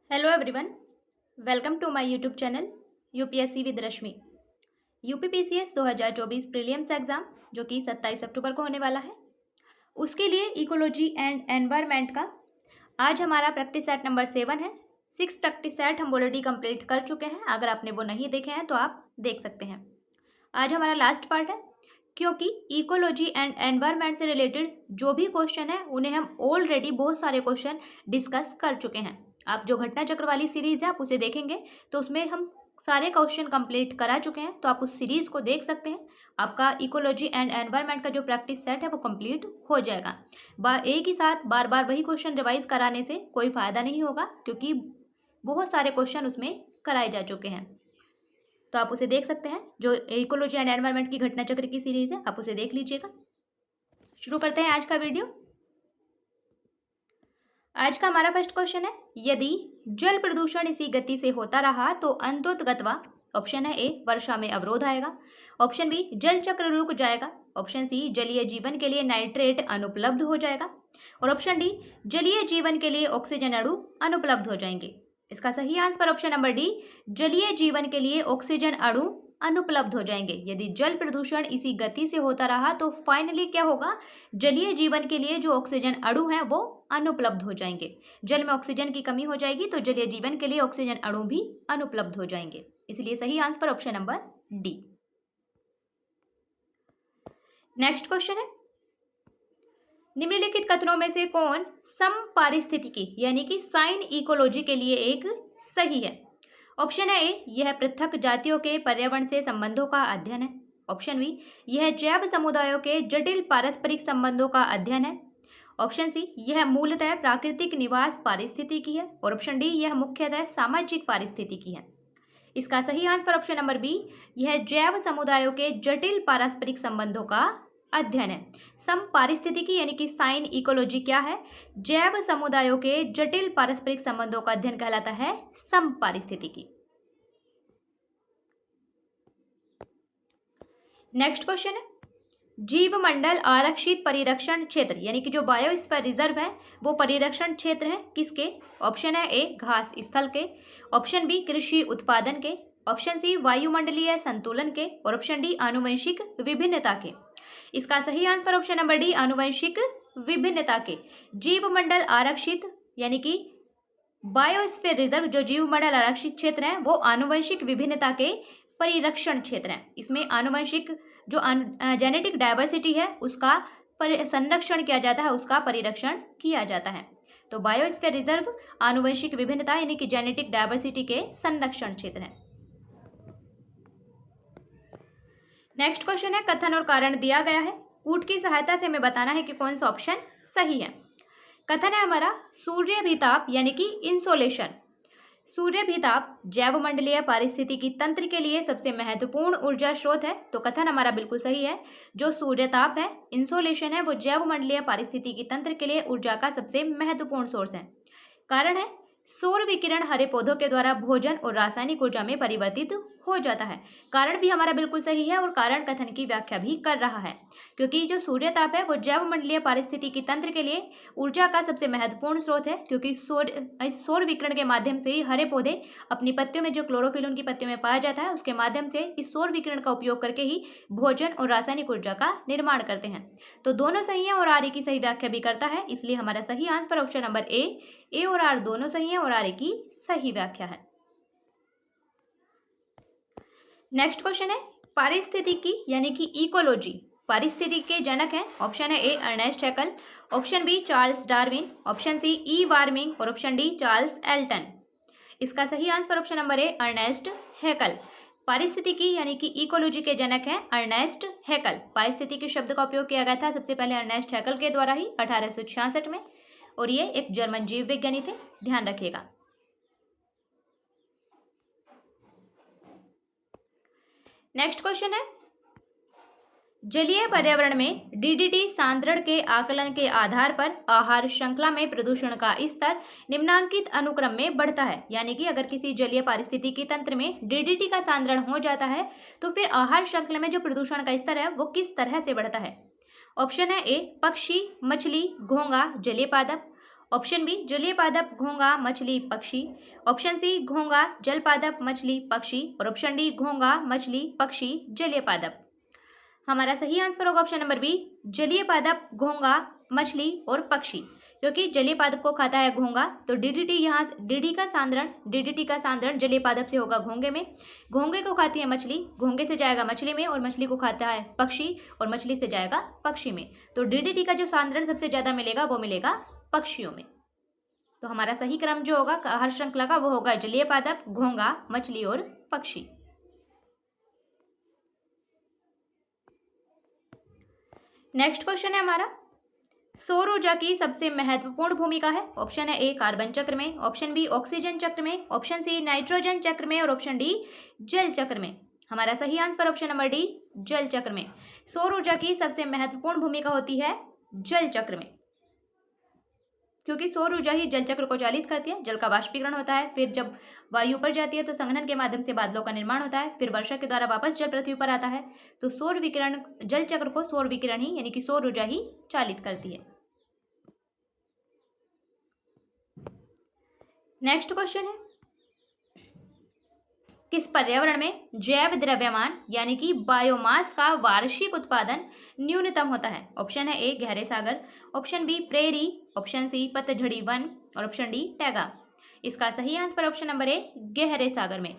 Hello everyone, welcome to my YouTube channel UPSC with Rashmi. UPPCS 2024 prelims exam जो कि 27 अक्टूबर को होने वाला है, उसके लिए इकोलॉजी एंड एनवायरनमेंट का आज हमारा प्रैक्टिस सेट नंबर 7 है। 6 प्रैक्टिस सेट हम ऑलरेडी कंप्लीट कर चुके हैं। अगर आपने वो नहीं देखे हैं तो आप देख सकते हैं। आज हमारा लास्ट पार्ट है, क्योंकि इकोलॉजी एंड एनवायरनमेंट से रिलेटेड जो भी क्वेश्चन है उन्हें हम ऑलरेडी बहुत सारे क्वेश्चन डिस्कस कर चुके हैं। आप जो घटना चक्र वाली सीरीज है आप उसे देखेंगे तो उसमें हम सारे क्वेश्चन कंप्लीट करा चुके हैं, तो आप उस सीरीज को देख सकते हैं। आपका इकोलॉजी एंड एनवायरनमेंट का जो प्रैक्टिस सेट है वो कंप्लीट हो जाएगा। एक ही साथ बार बार वही क्वेश्चन रिवाइज कराने से कोई फायदा नहीं होगा, क्योंकि बहुत सारे क्वेश्चन उसमें कराए जा चुके हैं। तो आप उसे देख सकते हैं। जो इकोलॉजी एंड एनवायरनमेंट की घटना चक्र की सीरीज है आप उसे देख लीजिएगा। शुरू करते हैं आज का वीडियो। आज का हमारा फर्स्ट क्वेश्चन है, यदि जल प्रदूषण इसी गति से होता रहा तो अंततोगत्वा ऑप्शन है ए वर्षा में अवरोध आएगा, ऑप्शन बी जल चक्र रुक जाएगा, ऑप्शन सी जलीय जीवन के लिए नाइट्रेट अनुपलब्ध हो जाएगा और ऑप्शन डी जलीय जीवन के लिए ऑक्सीजन अणु अनुपलब्ध हो जाएंगे। इसका सही आंसर ऑप्शन नंबर डी, जलीय जीवन के लिए ऑक्सीजन अणु अनुपलब्ध हो जाएंगे। यदि जल प्रदूषण इसी गति से होता रहा तो फाइनली क्या होगा, जलीय जीवन के लिए जो ऑक्सीजन अणु हैं वो अनुपलब्ध हो जाएंगे। जल में ऑक्सीजन की कमी हो जाएगी तो जलीय जीवन के लिए ऑक्सीजन अणु भी अनुपलब्ध हो जाएंगे। इसलिए सही answer option number D. Next question है, निम्नलिखित कथनों में से कौन समपारिस्थितिकी यानी कि साइन इकोलॉजी के लिए एक सही है। ऑप्शन है ए, यह पृथक जातियों के पर्यावरण से संबंधों का अध्ययन है, ऑप्शन बी यह जैव समुदायों के जटिल पारस्परिक संबंधों का अध्ययन है, ऑप्शन सी यह मूलतः प्राकृतिक निवास पारिस्थितिकी है और ऑप्शन डी यह मुख्यतः सामाजिक पारिस्थितिकी है। इसका सही आंसर ऑप्शन नंबर बी, यह जैव समुदायों के जटिल पारस्परिक संबंधों का अध्ययन है। समपारिस्थितिकी यानी कि साइन इकोलॉजी क्या है, जैव समुदायों के जटिल पारस्परिक संबंधों का अध्ययन कहलाता है समपारिस्थितिकी। नेक्स्ट क्वेश्चन है, जीवमंडल आरक्षित परिरक्षण क्षेत्र यानी कि जो बायोस्फीयर रिजर्व है वो परिरक्षण क्षेत्र है किसके। ऑप्शन है ए घास स्थल के, ऑप्शन बी कृषि उत्पादन के, ऑप्शन सी वायुमंडलीय संतुलन के और ऑप्शन डी आनुवंशिक विभिन्नता के। इसका सही आंसर ऑप्शन नंबर डी, आनुवंशिक विभिन्नता के। जीवमंडल आरक्षित यानी कि बायोस्फीयर रिजर्व जो जीवमंडल आरक्षित क्षेत्र है वो आनुवंशिक विभिन्नता के परिरक्षण क्षेत्र है। इसमें आनुवंशिक जो जेनेटिक डाइवर्सिटी है उसका संरक्षण किया जाता है, उसका परिरक्षण किया जाता है। तो बायोस्फीयर रिजर्व आनुवंशिक विभिन्नता यानी कि जेनेटिक डाइवर्सिटी के संरक्षण क्षेत्र है। नेक्स्ट क्वेश्चन है, कथन और कारण दिया गया है, कूट की सहायता से हमें बताना है कि कौन सा ऑप्शन सही है। कथन है हमारा, सूर्याभिताप यानी कि इंसोलेशन। सूर्याभिताप जैवमंडलीय पारिस्थितिकी तंत्र के लिए सबसे महत्वपूर्ण ऊर्जा स्रोत है, तो कथन हमारा बिल्कुल सही है। जो सूर्यताप है, इंसोलेशन है, वो जैवमंडलीय पारिस्थितिकी तंत्र के लिए ऊर्जा का सबसे महत्वपूर्ण सोर्स है। कारण है, सौर विकिरण हरे पौधों के द्वारा भोजन और रासायनिक ऊर्जा में परिवर्तित हो जाता है। कारण भी हमारा बिल्कुल सही है और कारण कथन की व्याख्या भी कर रहा है, क्योंकि जो सूर्यताप है वो जैवमंडलीय पारिस्थितिकी तंत्र के लिए ऊर्जा का सबसे महत्वपूर्ण स्रोत है, क्योंकि सौर विकिरण के माध्यम से ही हरे पौधे अपनी पत्तियों में जो क्लोरोफिल उनकी पत्तियों में पाया जाता है उसके माध्यम से इस सौर विकिरण का उपयोग करके ही भोजन और रासायनिक ऊर्जा का निर्माण करते हैं। तो दोनों सही है और आर ए की सही व्याख्या भी करता है, इसलिए हमारा सही आंसर ऑप्शन नंबर ए और आर दोनों सही है और आर ए की सही व्याख्या है। नेक्स्ट क्वेश्चन है, पारिस्थितिकी यानी कि इकोलॉजी पारिस्थितिकी के जनक हैं। ऑप्शन है A Ernest Haeckel, option B Charles Darwin, option C E Warming और ऑप्शन डी चार्ल्स एल्टन। इसका सही answer option number A Ernest Haeckel. पारिस्थितिकी यानी कि इकोलॉजी के जनक हैं अर्नेस्ट हैकल। पारिस्थितिकी शब्द का उपयोग किया गया था सबसे पहले अर्नेस्ट हैकल के द्वारा ही 1866 में, और ये एक जर्मन जीव विज्ञानी थे, ध्यान रखिएगा। नेक्स्ट क्वेश्चन है, जलीय पर्यावरण में डीडीटी सांद्रण के आकलन के आधार पर आहार श्रृंखला में प्रदूषण का स्तर निम्नांकित अनुक्रम में बढ़ता है। यानी कि अगर किसी जलीय पारिस्थितिकी तंत्र में डीडीटी का सांद्रण हो जाता है तो फिर आहार श्रृंखला में जो प्रदूषण का स्तर है वो किस तरह से बढ़ता है। ऑप्शन है ए पक्षी, मछली, घोंघा, जलीय पादप, ऑप्शन बी जलीय पादप, घोंगा, मछली, पक्षी। ऑप्शन सी घोंगा, जल पादप, मछली, पक्षी। और ऑप्शन डी घोंगा, मछली, पक्षी, जलीय पादप। हमारा सही आंसर होगा ऑप्शन नंबर बी, जलीय पादप, घोंगा, मछली और पक्षी। क्योंकि जलीय पादप को खाता है घोंगा, तो डीडीटी का सांद्रण जलीय पादप से होगा घोंगे में। घोंगे को खाती है मछली, घोंगे से जाएगा मछली में, और मछली को खाता है पक्षी, और मछली से जाएगा पक्षी में। तो डीडीटी का जो सांद्रण सबसे ज्यादा मिलेगा वो मिलेगा पक्षियों में। तो हमारा सही क्रम जो होगा हर श्रृंखला का वो होगा जलीय पादप, घोंगा, मछली और पक्षी। नेक्स्ट क्वेश्चन है हमारा, सौर ऊर्जा की सबसे महत्वपूर्ण भूमिका है। ऑप्शन है ए कार्बन चक्र में, ऑप्शन बी ऑक्सीजन चक्र में, ऑप्शन सी नाइट्रोजन चक्र में, और ऑप्शन डी जल चक्र में। हमारा सही आंसर ऑप्शन नंबर डी, जल चक्र में। सौर ऊर्जा की सबसे महत्वपूर्ण भूमिका होती है जल चक्र में, क्योंकि सौर ऊर्जा ही जल चक्र को चालित करती है। जल का वाष्पीकरण होता है, फिर जब वायु ऊपर जाती है तो संघनन के माध्यम से बादलों का निर्माण होता है, फिर वर्षा के द्वारा वापस जल पृथ्वी पर आता है। तो सौर विकिरण, जल चक्र को सौर विकिरण ही यानी कि सौर ऊर्जा ही चालित करती है। नेक्स्ट क्वेश्चन है, किस पर्यावरण में जैव द्रव्यमान यानी कि बायोमास का वार्षिक उत्पादन न्यूनतम होता है। ऑप्शन है ए गहरे सागर, option B prairie, option C पतझड़ी वन, और ऑप्शन डी टैगा। इसका सही आंसर ऑप्शन नंबर ए गहरे सागर में।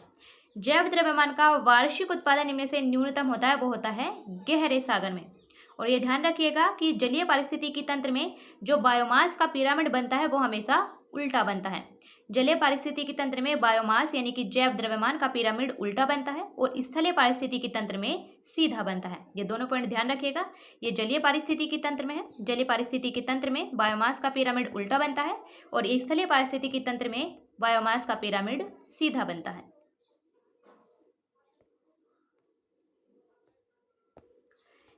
जैव द्रव्यमान का वार्षिक उत्पादन इनमें से न्यूनतम होता है, वो होता है गहरे सागर में। और ये ध्यान रखिएगा कि जलीय पारिस्थितिकी तंत्र में जो बायोमास का पिरामिड बनता है वो हमेशा उल्टा बनता है। जलीय पारिस्थितिकी तंत्र में बायोमास यानी कि जैव द्रव्यमान का पिरामिड उल्टा बनता है, और स्थलीय पारिस्थितिकी तंत्र में सीधा बनता है। ये दोनों पॉइंट ध्यान रखिएगा। ये जलीय पारिस्थितिकी तंत्र में है, जलीय पारिस्थितिकी तंत्र में बायोमास का पिरामिड उल्टा बनता है, और स्थलीय पारिस्थितिकी तंत्र में बायोमास का पिरामिड सीधा बनता है।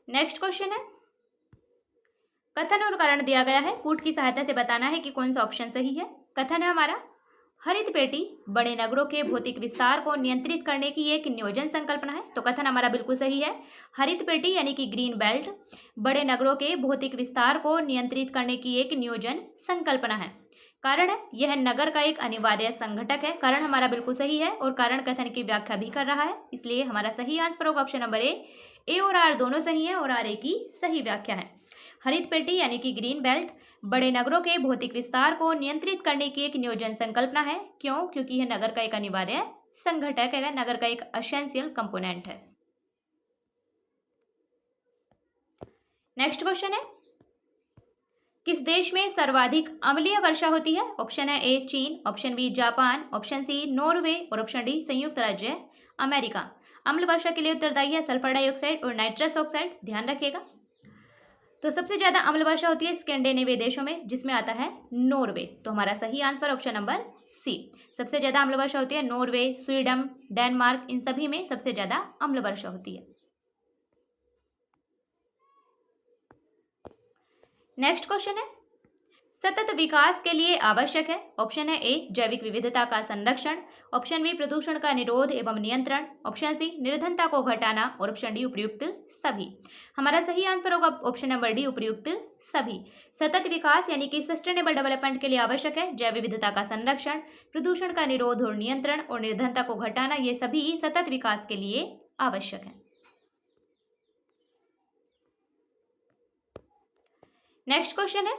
नेक्स्ट क्वेश्चन है, कथन और कारण दिया गया है, कूट की सहायता से बताना है कि कौन सा ऑप्शन सही है। कथन है हमारा, हरित पेटी बड़े नगरों के भौतिक विस्तार को नियंत्रित करने की एक नियोजन संकल्पना है। तो कथन हमारा बिल्कुल सही है। हरित पेटी यानी कि ग्रीन बेल्ट बड़े नगरों के भौतिक विस्तार को नियंत्रित करने की एक नियोजन संकल्पना है। कारण है, यह नगर का एक अनिवार्य संघटक है। कारण हमारा बिल्कुल सही है, और कारण कथन की व्याख्या भी कर रहा है, इसलिए हमारा सही आंसर होगा ऑप्शन नंबर ए और आर दोनों सही है, और आर ए की सही व्याख्या है। हरित पेटी यानी कि ग्रीन बेल्ट बड़े नगरों के भौतिक विस्तार को नियंत्रित करने की एक नियोजन संकल्पना है। क्यों? क्योंकि यह नगर का एक अनिवार्य संघटक है, नगर का एक एसेंशियल कंपोनेंट है। नेक्स्ट क्वेश्चन है, किस देश में सर्वाधिक अम्लीय वर्षा होती है? ऑप्शन है ए चीन, option B Japan, option C Norway, और ऑप्शन डी संयुक्त राज्य अमेरिका। अम्ल वर्षा के लिए उत्तरदायी है सल्फर डाइऑक्साइड और नाइट्रस ऑक्साइड, ध्यान रखिएगा। तो सबसे ज्यादा अम्ल वर्षा होती है स्कैंडिनेवियन देशों में, जिसमें आता है नॉर्वे। तो हमारा सही आंसर ऑप्शन नंबर सी। सबसे ज्यादा अम्ल वर्षा होती है नॉर्वे, स्वीडन, डेनमार्क, इन सभी में सबसे ज्यादा अम्ल वर्षा होती है। नेक्स्ट क्वेश्चन है, सतत विकास के लिए आवश्यक है। ऑप्शन है ए जैविक विविधता का संरक्षण, ऑप्शन बी प्रदूषण का निरोध एवं नियंत्रण, ऑप्शन सी निर्धनता को घटाना, और ऑप्शन डी उपयुक्त सभी। हमारा सही आंसर होगा ऑप्शन नंबर डी उपयुक्त सभी। सतत विकास यानी कि सस्टेनेबल डेवलपमेंट के लिए आवश्यक है जैव विविधता का संरक्षण, प्रदूषण का निरोध और नियंत्रण, और निर्धनता को घटाना, ये सभी सतत विकास के लिए आवश्यक है। नेक्स्ट क्वेश्चन है,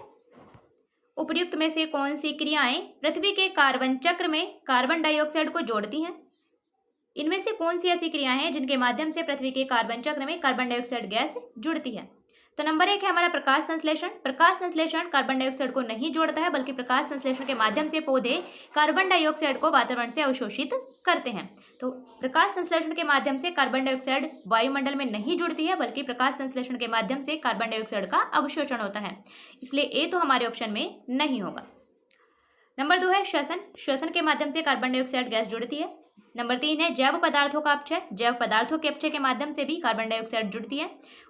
उपर्युक्त में से कौन सी क्रियाएं पृथ्वी के कार्बन चक्र में कार्बन डाइऑक्साइड को जोड़ती हैं? इनमें से कौन सी ऐसी क्रियाएं हैं जिनके माध्यम से पृथ्वी के कार्बन चक्र में कार्बन डाइऑक्साइड गैस जुड़ती है? तो नंबर 1 है हमारा प्रकाश संश्लेषण। प्रकाश संश्लेषण कार्बन डाइऑक्साइड को नहीं जोड़ता है, बल्कि प्रकाश संश्लेषण के माध्यम से पौधे कार्बन डाइऑक्साइड को वातावरण से अवशोषित करते हैं। तो प्रकाश संश्लेषण के माध्यम से कार्बन डाइऑक्साइड वायुमंडल में नहीं जुड़ती है, बल्कि प्रकाश संश्लेषण के माध्यम से कार्बन डाइऑक्साइड का अवशोषण होता है, इसलिए ए तो हमारे ऑप्शन में नहीं होगा। नंबर 2 है श्वसन। श्वसन के माध्यम से कार्बन डाइऑक्साइड गैस जुड़ती है। नंबर 3 है जैव पदार्थों का अपचय। जैव पदार्थों के अपचय के माध्यम से भी कार्बन डाइऑक्साइड जुड़ती है।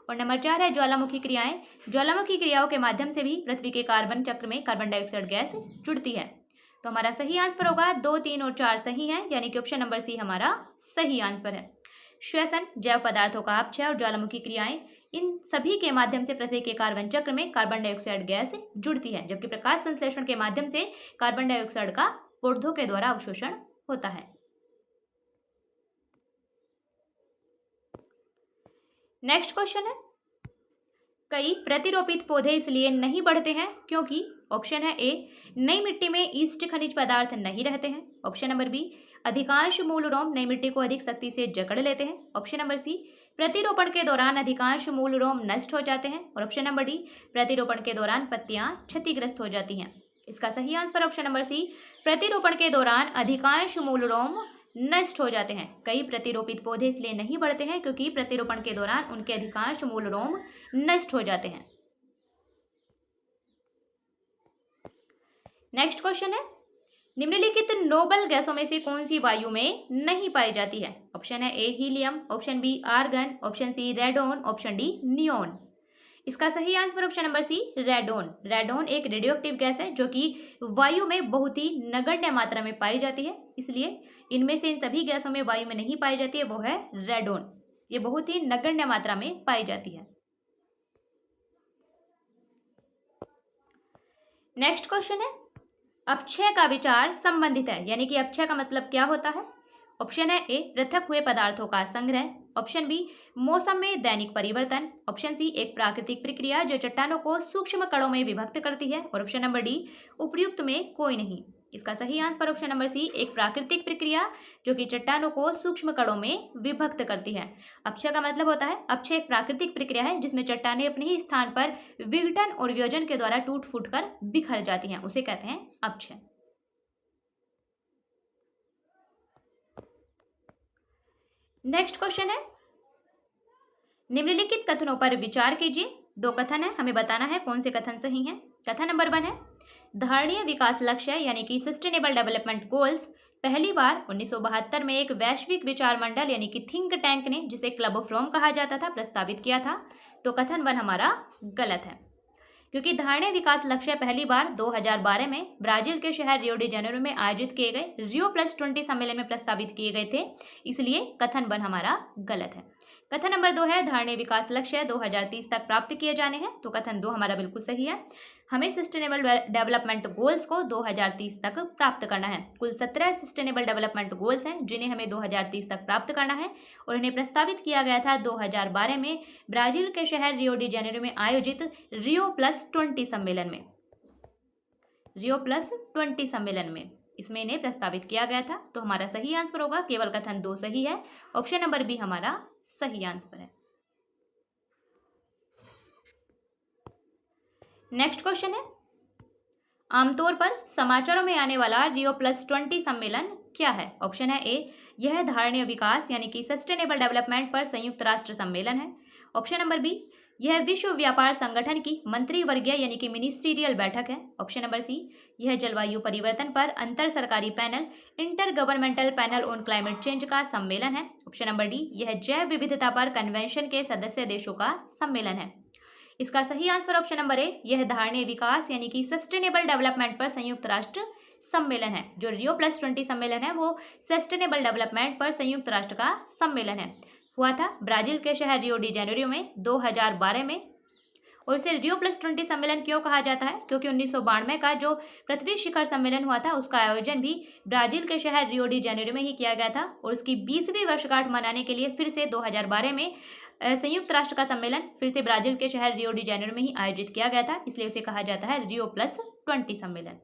और नंबर 4 है ज्वालामुखी क्रियाएं। ज्वालामुखी क्रियाओं के माध्यम से भी पृथ्वी के कार्बन चक्र में कार्बन डाइऑक्साइड गैस जुड़ती है। तो हमारा सही आंसर होगा 2, 3 और 4 सही है, यानी कि ऑप्शन नंबर सी हमारा सही आंसर है। श्वसन, जैव पदार्थों का अपचय और ज्वालामुखी क्रियाएं, इन सभी के माध्यम से पृथ्वी के कार्बन चक्र में कार्बन डाइऑक्साइड गैस जुड़ती है, जबकि प्रकाश संश्लेषण के माध्यम से कार्बन डाइऑक्साइड का पौधों के द्वारा अवशोषण होता है। नेक्स्ट क्वेश्चन है, कई प्रतिरोपित पौधे इसलिए नहीं बढ़ते हैं क्योंकि ऑप्शन है ए, नई मिट्टी में ईस्ट खनिज पदार्थ नहीं रहते हैं। ऑप्शन नंबर बी, अधिकांश मूल रोम नई मिट्टी को अधिक सख्ती से जकड़ लेते हैं। ऑप्शन नंबर सी, प्रतिरोपण के दौरान अधिकांश मूल रोम नष्ट हो जाते हैं। और ऑप्शन नंबर डी, प्रतिरोपण के दौरान पत्तियां क्षतिग्रस्त हो जाती हैं। इसका सही आंसर ऑप्शन नंबर सी, प्रतिरोपण के दौरान अधिकांश मूल रोम नष्ट हो जाते हैं। कई प्रतिरोपित पौधे इसलिए नहीं बढ़ते हैं क्योंकि प्रतिरोपण के दौरान उनके अधिकांश मूल रोम नष्ट हो जाते हैं। नेक्स्ट क्वेश्चन है, निम्नलिखित नोबल गैसों में से कौन सी वायु में नहीं पाई जाती है? ऑप्शन है A, helium. Option B, argon. Option C, radon. Option D, neon. इसका सही answer option number C, radon. Radon एक रेडियोएक्टिव गैस है जो कि वायु में बहुत ही नगण्य मात्रा में पाई जाती है, इसलिए इनमें से इन सभी गैसों में वायु में नहीं पाई जाती है, वो है रेडोन। ये बहुत ही नगण्य मात्रा में पाई जाती है। नेक्स्ट क्वेश्चन है, अपक्षय का विचार संबंधित है, यानी कि अपक्षय का मतलब क्या होता है? ऑप्शन है ए, पृथक हुए पदार्थों का संग्रह। ऑप्शन बी, मौसम में दैनिक परिवर्तन। ऑप्शन सी, एक प्राकृतिक प्रक्रिया जो चट्टानों को सूक्ष्म कणों में विभक्त करती है। और ऑप्शन नंबर डी, उपयुक्त में कोई नहीं। इसका सही आंसर ऑप्शन नंबर सी, एक प्राकृतिक प्रक्रिया जो कि चट्टानों को सूक्ष्म कणों में विभक्त करती है। अपक्षय का मतलब होता है, अपक्षय एक प्राकृतिक प्रक्रिया है जिसमें चट्टानें अपने ही स्थान पर विघटन और वियोजन के द्वारा टूट फूट कर बिखर जाती हैं, उसे कहते हैं अपक्षय। नेक्स्ट क्वेश्चन है, निम्नलिखित कथनों पर विचार कीजिए। दो कथन है, हमें बताना है कौन से कथन सही हैं। कथन नंबर 1 है, धारणीय विकास लक्ष्य यानी कि सस्टेनेबल डेवलपमेंट गोल्स पहली बार 1972 में एक वैश्विक विचार मंडल यानी कि थिंक टैंक ने, जिसे क्लब ऑफ रोम कहा जाता था, प्रस्तावित किया था। तो कथन 1 हमारा गलत है, क्योंकि धारणीय विकास लक्ष्य पहली बार 2012 में ब्राजील के शहर रियो डी जेनेरो में आयोजित किए गए रियो+20 सम्मेलन में प्रस्तावित किए गए थे, इसलिए कथन 1 हमारा गलत है। कथन नंबर 2 है, धारणीय विकास लक्ष्य 2030 तक प्राप्त किए जाने हैं। तो कथन 2 हमारा बिल्कुल सही है। हमें सस्टेनेबल डेवलपमेंट गोल्स को 2030 तक प्राप्त करना है। कुल 17 सस्टेनेबल डेवलपमेंट गोल्स हैं जिन्हें हमें 2030 तक प्राप्त करना है, और इन्हें प्रस्तावित किया गया था 2012 में ब्राजील के शहर रियो डी जेनेरो में आयोजित रियो+20 सम्मेलन में। रियो+20 सम्मेलन में इसमें इन्हें प्रस्तावित किया गया था। तो हमारा सही आंसर होगा, केवल कथन 2 सही है। ऑप्शन नंबर बी हमारा सही आंसर है। नेक्स्ट क्वेश्चन है, आमतौर पर समाचारों में आने वाला रियो+20 सम्मेलन क्या है? ऑप्शन है ए, यह धारणीय विकास यानी कि सस्टेनेबल डेवलपमेंट पर संयुक्त राष्ट्र सम्मेलन है। ऑप्शन नंबर बी, यह विश्व व्यापार संगठन की मंत्रिवर्गीय यानी कि मिनिस्ट्रियल बैठक है। ऑप्शन नंबर सी, यह जलवायु परिवर्तन पर अंतर सरकारी panel inter governmental panel on climate change का सम्मेलन है। ऑप्शन नंबर डी, यह जैव विविधता पर कन्वेंशन के सदस्य देशों का सम्मेलन है। इसका सही आंसर ऑप्शन नंबर ए, यह धारणीय विकास यानी कि सस्टेनेबल डेवलपमेंट पर संयुक्त राष्ट्र सम्मेलन है। जो रियो+20 सम्मेलन है वो सस्टेनेबल डेवलपमेंट पर संयुक्त राष्ट्र का सम्मेलन है, हुआ था ब्राजील के शहर रियो डी जेनेरो में 2012 में। और इसे रियो+20 सम्मेलन क्यों कहा जाता है? क्योंकि 1992 का जो पृथ्वी शिखर सम्मेलन हुआ था उसका आयोजन भी ब्राजील के शहर रियो डी जेनेरो में ही किया गया था, और उसकी 20वीं वर्षगांठ मनाने के लिए फिर से 2012 में संयुक्त राष्ट्र का सम्मेलन फिर से ब्राजील के शहर रियो डी जेनेरो में ही आयोजित किया गया था, इसलिए उसे कहा जाता है रियो+20 सम्मेलन।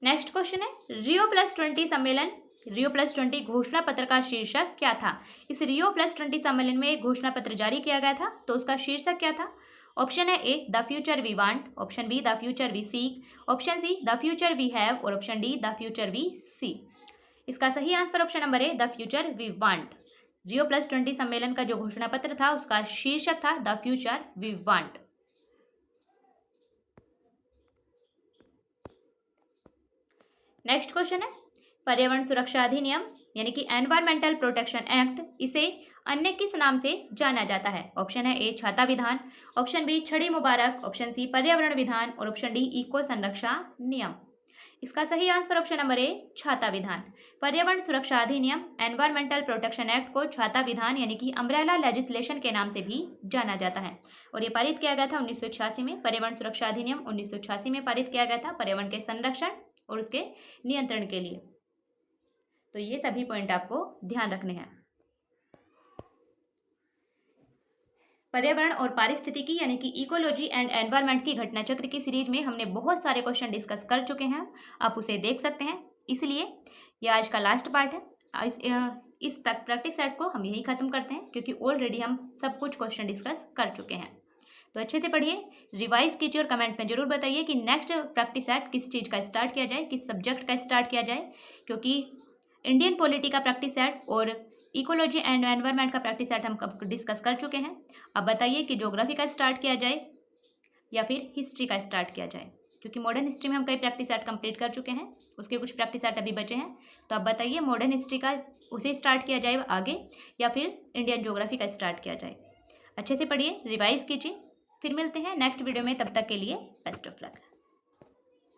नेक्स्ट क्वेश्चन है, रियो+20 सम्मेलन रियो+20 घोषणा पत्र का शीर्षक क्या था? इस रियो+20 सम्मेलन में एक घोषणा पत्र जारी किया गया था, तो उसका शीर्षक क्या था? ऑप्शन है A, the future we want. Option B, the future we seek. Option C, the future we have. और option D, the future we see. इसका सही answer option number A, the future we want. रियो+20 सम्मेलन का जो घोषणा पत्र था उसका शीर्षक था the future we want. Next question है, पर्यावरण सुरक्षा अधिनियम यानी कि एनवायरमेंटल प्रोटेक्शन एक्ट, इसे अन्य किस नाम से जाना जाता है? ऑप्शन है ए, छाता विधान। ऑप्शन बी, छड़ी मुबारक। ऑप्शन सी, पर्यावरण विधान। और ऑप्शन डी, इको संरक्षा नियम। इसका सही आंसर ऑप्शन नंबर ए, छाता विधान। पर्यावरण सुरक्षा अधिनियम एनवायरमेंटल प्रोटेक्शन एक्ट को छाता विधान यानी कि अम्ब्रेला लेजिस्लेशन के नाम से भी जाना जाता है और ये पारित किया गया था 1986 में। पर्यावरण सुरक्षा अधिनियम 1986 में पारित किया गया था पर्यावरण के संरक्षण और उसके नियंत्रण के लिए। तो ये सभी पॉइंट आपको ध्यान रखने हैं। पर्यावरण और पारिस्थितिकी यानी कि इकोलॉजी एंड एनवायरनमेंट की घटना चक्र की सीरीज में हमने बहुत सारे क्वेश्चन डिस्कस कर चुके हैं, आप उसे देख सकते हैं। इसलिए यह आज का लास्ट पार्ट है। इस प्रैक्टिस सेट को हम यही खत्म करते हैं क्योंकि ऑलरेडी हम सब कुछ क्वेश्चन डिस्कस कर चुके हैं। तो अच्छे से पढ़िए, रिवाइज कीजिए और कमेंट में जरूर बताइए कि नेक्स्ट प्रैक्टिस सेट किस चीज़ का स्टार्ट किया जाए, किस सब्जेक्ट का स्टार्ट किया जाए, क्योंकि इंडियन पॉलिटी का प्रैक्टिस सेट और इकोलॉजी एंड एनवायरनमेंट का प्रैक्टिस सेट हम डिस्कस कर चुके हैं। अब बताइए कि ज्योग्राफी का स्टार्ट किया जाए या फिर हिस्ट्री का स्टार्ट किया जाए, क्योंकि मॉडर्न हिस्ट्री में हम कई प्रैक्टिस सेट कंप्लीट कर चुके हैं, उसके कुछ प्रैक्टिस सेट अभी बचे हैं। तो अब बताइए मॉडर्न हिस्ट्री का उसे स्टार्ट किया जाए आगे या फिर इंडियन ज्योग्राफी का स्टार्ट किया जाए। अच्छे से पढ़िए, रिवाइज कीजिए, फिर मिलते हैं नेक्स्ट वीडियो में। तब तक के लिए बेस्ट ऑफ लक।